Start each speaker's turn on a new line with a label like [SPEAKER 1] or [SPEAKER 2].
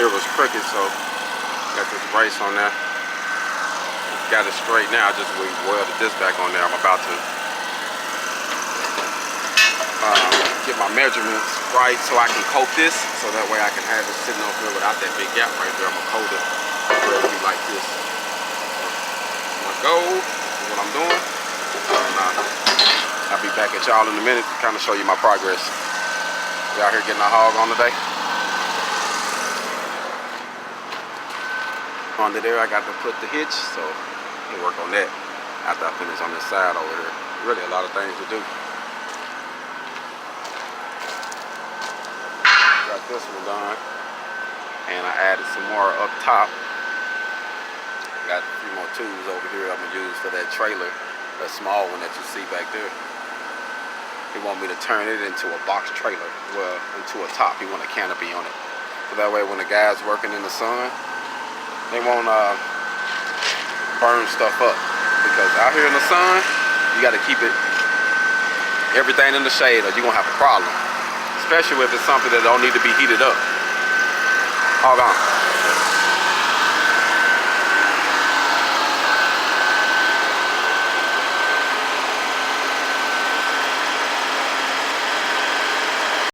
[SPEAKER 1] here was crooked, so got this brace on there. Got it straight now. I just welded this back on there. I'm about to get my measurements right so I can coat this, so that way I can have it sitting over here without that big gap right there. I'm gonna coat it where it'll be like this. So my goal is what I'm doing. I'll be back at y'all in a minute to kind of show you my progress. We out here getting our hog on today. Under there, I got to put the hitch, so I'll work on that after I finish on this side over here. Really a lot of things to do. Got this one done, and I added some more up top. Got a few more tools over here I'm gonna use for that trailer, that small one that you see back there. He want me to turn it into a box trailer, well, into a top. He want a canopy on it, so that way when the guy's working in the sun, they won't burn stuff up. Because out here in the sun, you got to keep everything in the shade, or you're gonna have a problem. Especially if it's something that don't need to be heated up. Hold on.